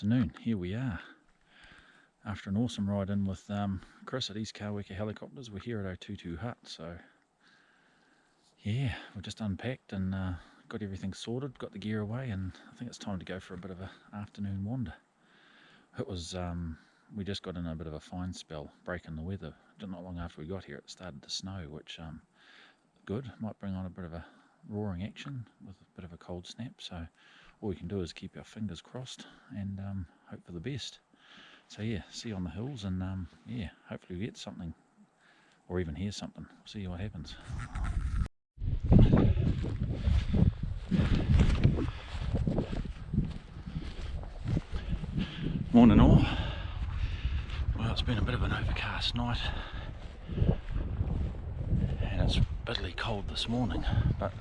afternoon. Here we are. After an awesome ride in with Chris at East Kaweka Helicopters, we're here at our Tutu hut. So yeah, we've just unpacked and got everything sorted, got the gear away, and I think it's time to go for a bit of an afternoon wander. It was, we just got in a bit of a fine spell, break in the weather. Not long after we got here, it started to snow, which good, might bring on a bit of a roaring action with a bit of a cold snap. So all we can do is keep our fingers crossed and hope for the best. So yeah, see you on the hills, and yeah, hopefully we get something or even hear something. We'll see what happens. Morning all. Well, it's been a bit of an overcast night and it's bitterly cold this morning, but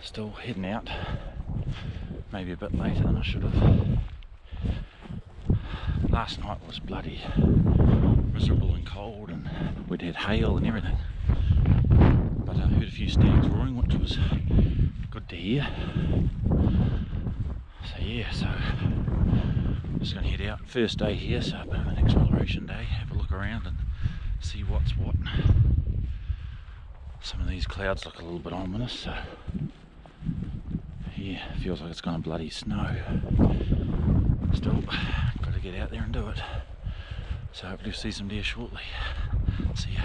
still heading out, maybe a bit later than I should have. Last night was bloody miserable and cold, and we'd had hail and everything, but I heard a few stags roaring, which was good to hear. So yeah, so just going to head out. First day here, so a bit of an exploration day, have a look around and see what's what. Some of these clouds look a little bit ominous, so yeah, feels like it's going to bloody snow. Still, got to get out there and do it. So hopefully we'll see some deer shortly. See ya.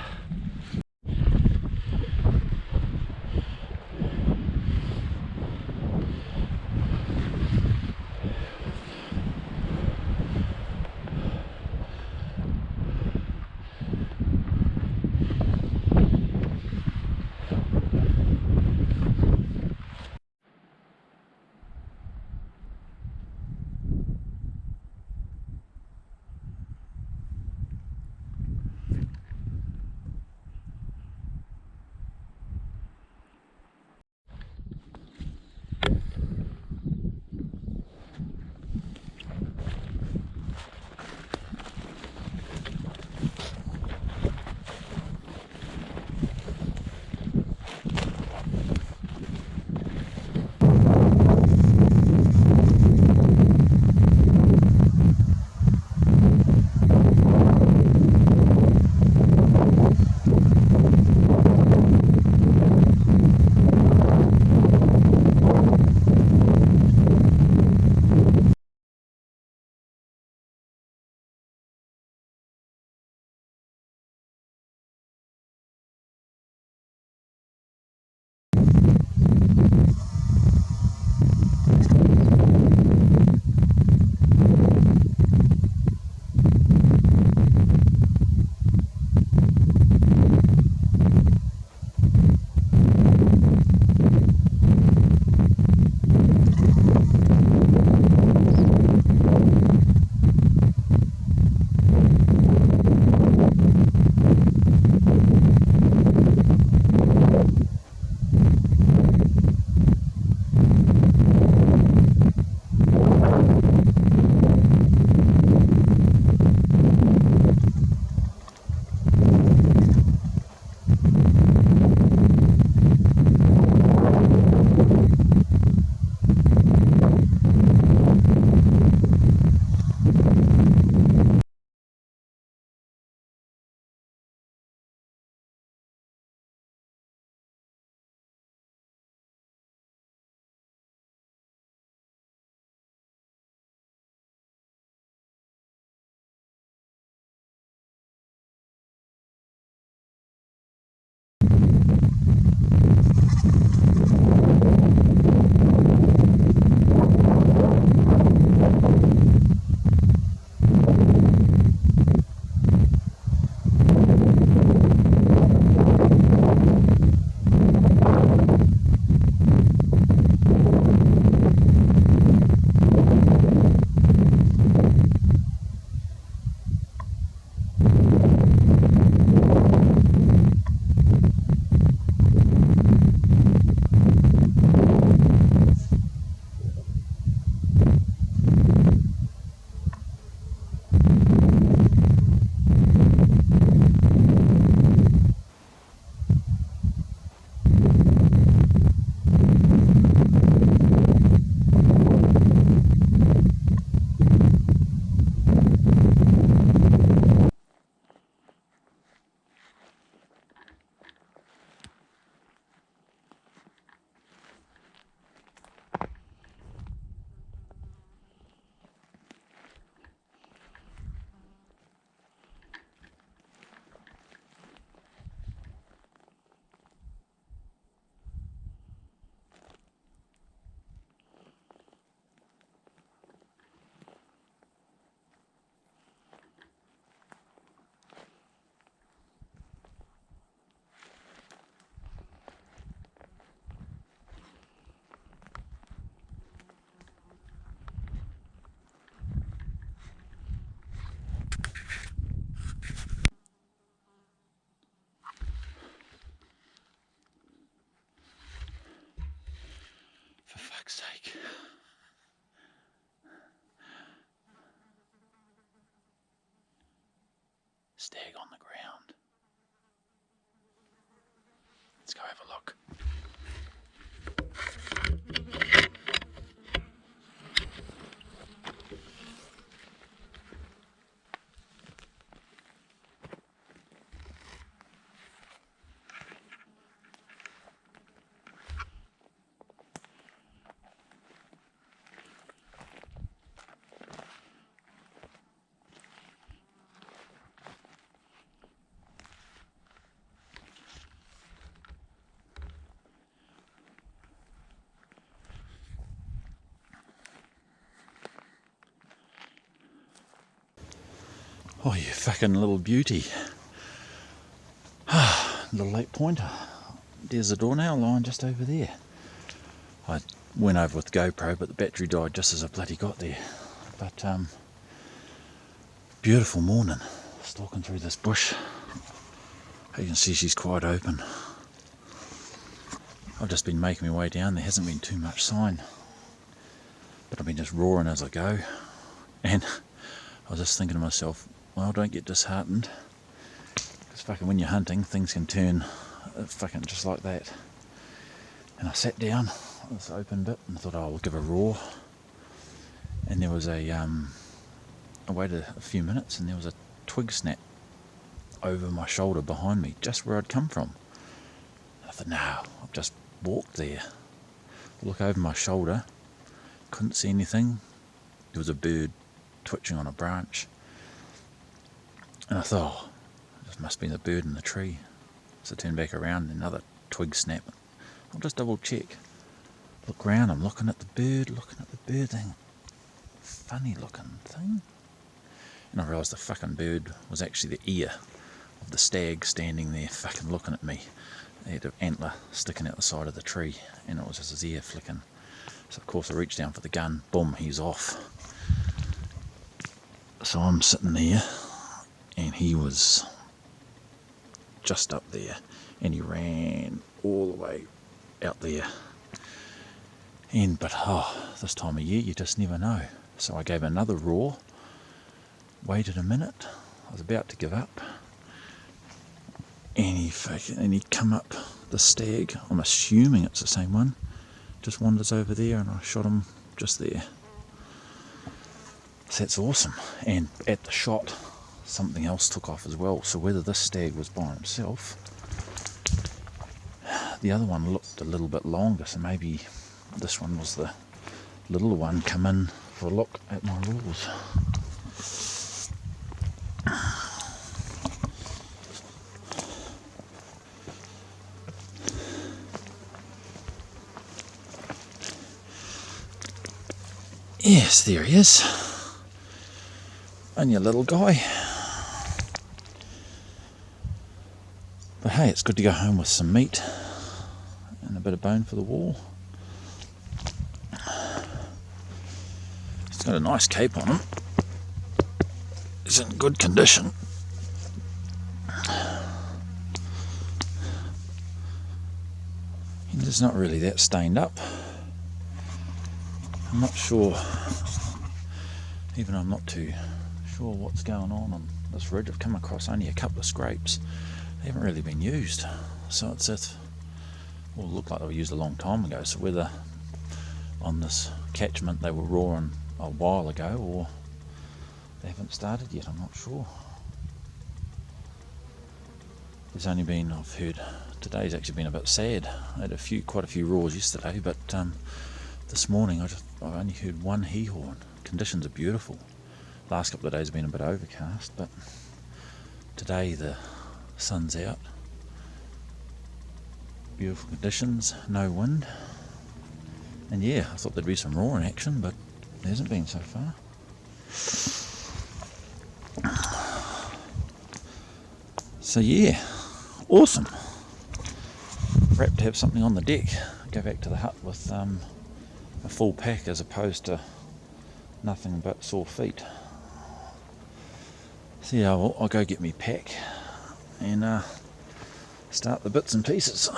sake. Stag on the ground. Let's go have a look. Oh, you fucking little beauty. Little late pointer. There's the door now, lying just over there. I went over with GoPro, but the battery died just as I bloody got there. But beautiful morning. Stalking through this bush. You can see she's quite open. I've just been making my way down. There hasn't been too much sign, but I've been just roaring as I go. And I was just thinking to myself, well, don't get disheartened, because fucking when you're hunting, things can turn fucking just like that. And I sat down on this open bit and thought, oh, I'll give a roar. And there was I waited a few minutes, and there was a twig snap over my shoulder behind me, just where I'd come from. And I thought, no, I've just walked there. Look over my shoulder, couldn't see anything. There was a bird twitching on a branch. And I thought, oh, this must be the bird in the tree. So I turned back around, another twig snap. I'll just double check. Look round, I'm looking at the bird, thing. Funny looking thing. And I realised the fucking bird was actually the ear of the stag standing there fucking looking at me. He had an antler sticking out the side of the tree, and it was just his ear flicking. So of course I reached down for the gun, boom, he's off. So I'm sitting there, and he was just up there, and he ran all the way out there. But this time of year you just never know. So I gave another roar, waited a minute, I was about to give up, and he come up, the stag, I'm assuming it's the same one, just wanders over there, and I shot him just there. So that's awesome. And at the shot, something else took off as well. So whether this stag was by himself, the other one looked a little bit longer, so maybe this one was the little one come in for a look at my rules. Yes, there he is. Only a little guy. But hey, it's good to go home with some meat and a bit of bone for the wall. He's got a nice cape on him. He's in good condition. He's not really that stained up. I'm not sure, even I'm not too sure what's going on this ridge. I've come across only a couple of scrapes. They haven't really been used. So it's well, look like they were used a long time ago. So whether on this catchment they were roaring a while ago, or they haven't started yet, I'm not sure. There's only been, I've heard, today's actually been a bit sad. I had quite a few roars yesterday, but this morning I only heard one hee-haw. Conditions are beautiful. Last couple of days have been a bit overcast, but today the sun's out. Beautiful conditions, no wind. And yeah, I thought there'd be some roaring action, but there hasn't been so far. So yeah, awesome. Wrapped to have something on the deck. Go back to the hut with a full pack as opposed to nothing but sore feet. So yeah, I'll go get me pack and start the bits and pieces.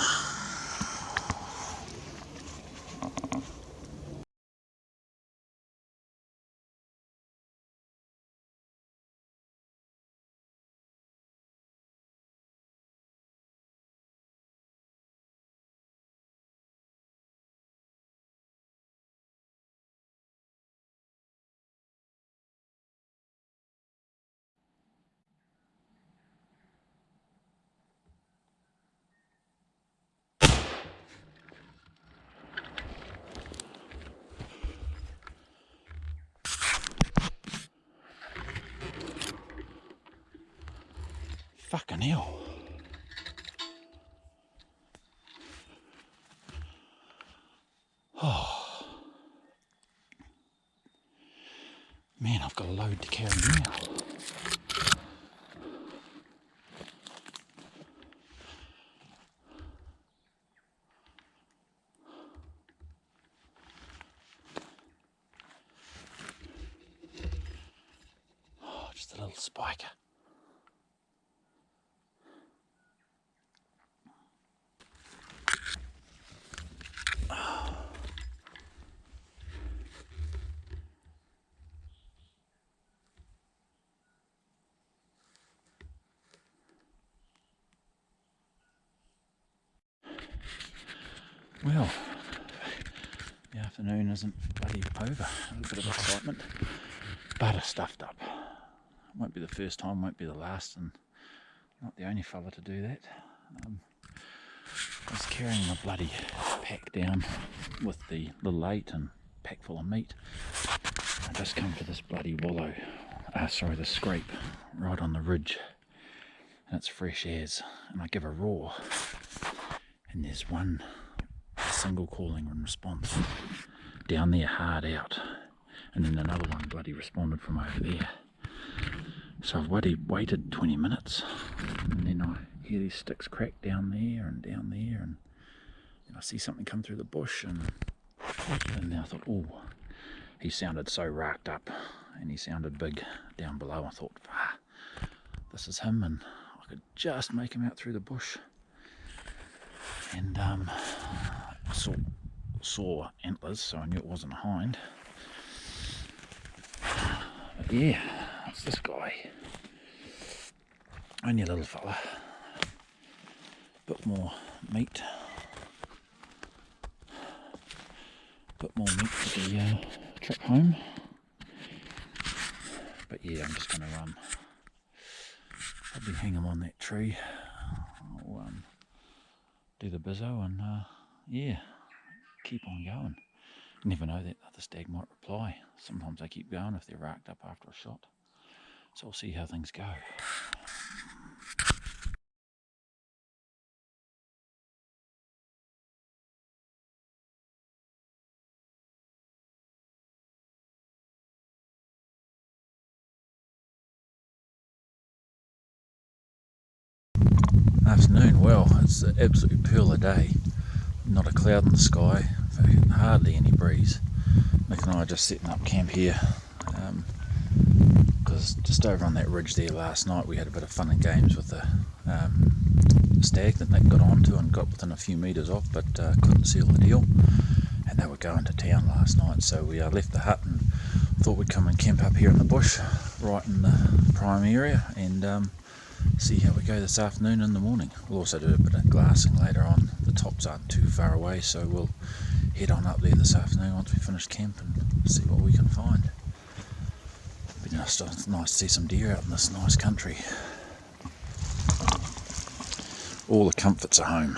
Fucking hell. Oh. Man, I've got a load to carry now. Oh, just a little spiker. Well, the afternoon isn't bloody over. A little bit of excitement, but stuffed up. Won't be the first time, won't be the last, and not the only fella to do that. I was carrying a bloody pack down with the little 8 and pack full of meat. I just come to this bloody wallow, this scrape right on the ridge, and it's fresh as, and I give a roar, and there's one single calling in response down there hard out, and then another one bloody responded from over there. So I've waited 20 minutes, and then I hear these sticks crack down there, and then I see something come through the bush, and then I thought, oh, he sounded so racked up, and he sounded big down below. I thought, this is him, and I could just make him out through the bush. And saw antlers, so I knew it wasn't a hind. But yeah, it's this guy. Only a little fella. Bit more meat. Bit more meat for the trip home. But yeah, I'm just going to probably hang him on that tree. I'll do the bizzo and yeah, keep on going. You never know, that other stag might reply. Sometimes they keep going if they're racked up after a shot. So we'll see how things go. Afternoon, well, it's an absolute pearl of day. Not a cloud in the sky, hardly any breeze. Nick and I are just setting up camp here, because just over on that ridge there last night we had a bit of fun and games with the stag that Nick got onto and got within a few metres of, but couldn't seal the deal, and they were going to town last night, so we left the hut and thought we'd come and camp up here in the bush right in the prime area and see how we go this afternoon and in the morning. We'll also do a bit of glassing later on. The tops aren't too far away, so we'll head on up there this afternoon once we finish camp and see what we can find. It'd be nice to see some deer out in this nice country. All the comforts are home.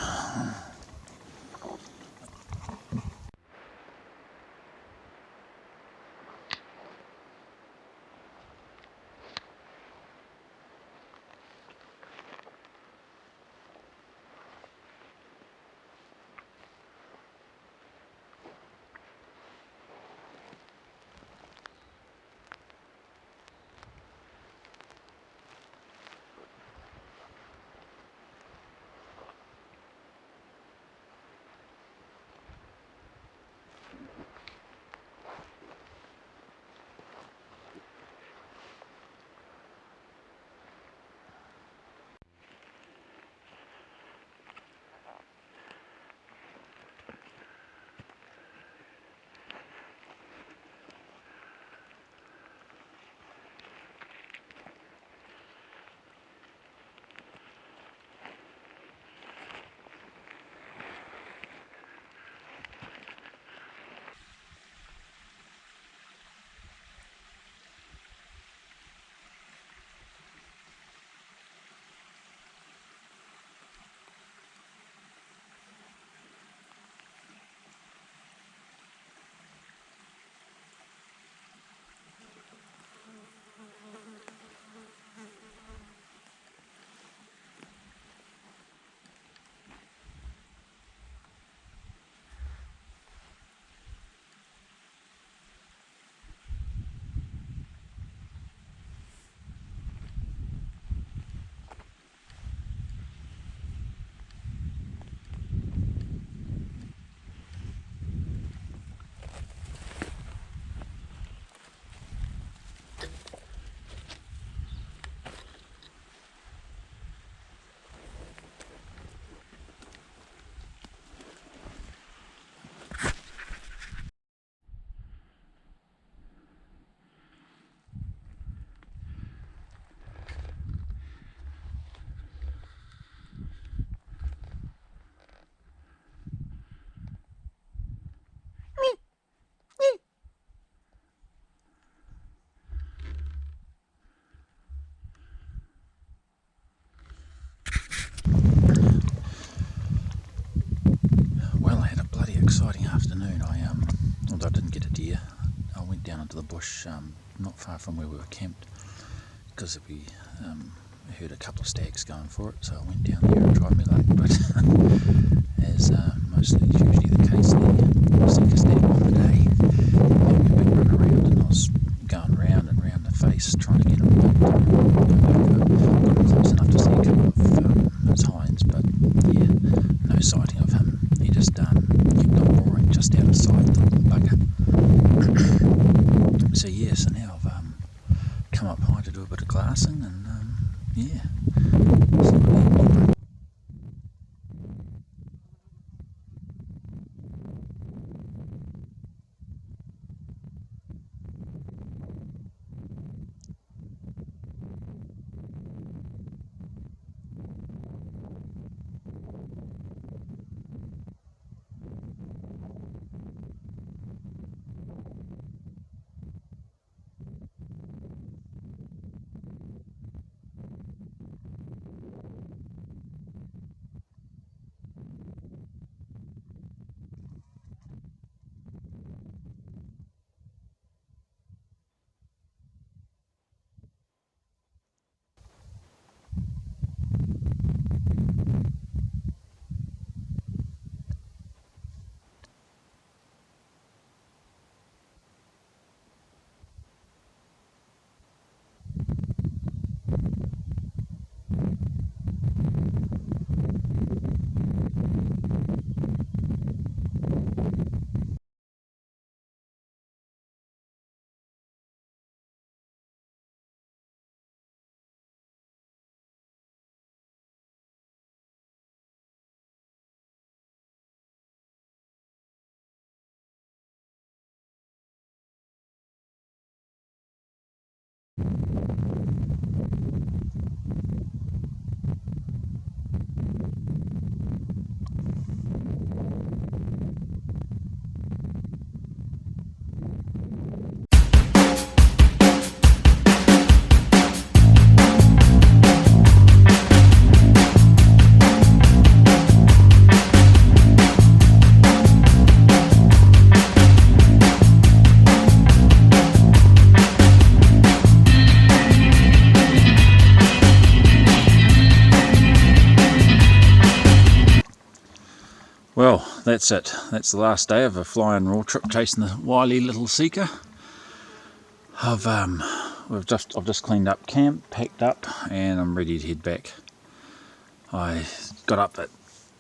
exciting afternoon. Although I didn't get a deer, I went down into the bush not far from where we were camped because we heard a couple of stags going for it, so I went down there and tried my luck, but as mostly is usually the case, the Sika stag on the day gave me a big run around, and I was going round and round the face trying to get him, but got him close enough to see a couple of his hinds, but yeah, no sighting of him. He just kept on roaring just out of sight, the little bugger. So yeah, so now I've come up high to do a bit of glassing, and yeah. Well, that's it. That's the last day of a fly and raw trip chasing the wily little Sika. I've just cleaned up camp, packed up, and I'm ready to head back. I got up at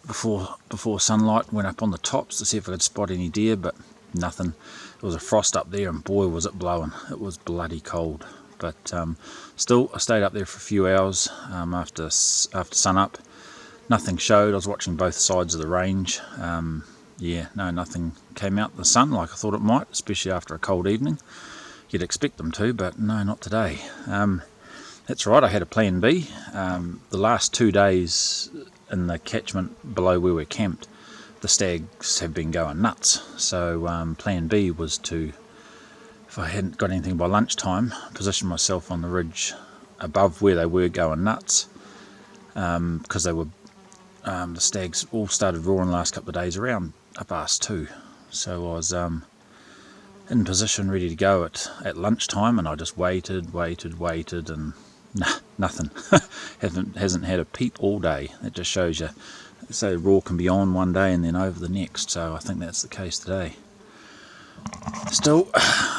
before sunlight, went up on the tops to see if I could spot any deer, but nothing. There was a frost up there, and boy was it blowing. It was bloody cold. But still, I stayed up there for a few hours after sun up. Nothing showed. I was watching both sides of the range. Yeah, no, nothing came out in the sun like I thought it might, especially after a cold evening. You'd expect them to, but no, not today. That's right, I had a plan B. The last 2 days in the catchment below where we're camped, the stags have been going nuts. So plan B was to, if I hadn't got anything by lunchtime, position myself on the ridge above where they were going nuts, because they were the stags all started roaring the last couple of days around 2:30. So I was in position ready to go at lunchtime, and I just waited, and nothing. Hasn't had a peep all day. That just shows you, so raw can be on one day and then over the next. So I think that's the case today. Still,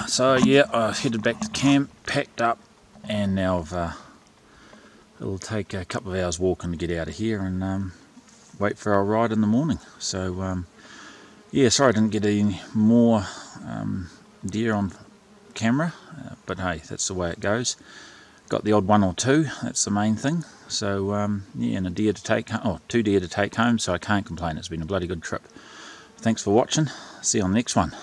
so yeah, I headed back to camp, packed up, and now it'll take a couple of hours walking to get out of here and wait for our ride in the morning. So yeah, sorry I didn't get any more deer on camera, but hey, that's the way it goes. Got the odd one or two, that's the main thing. So yeah, and a deer to take home, or 2 deer to take home, so I can't complain. It's been a bloody good trip. Thanks for watching. See you on the next one.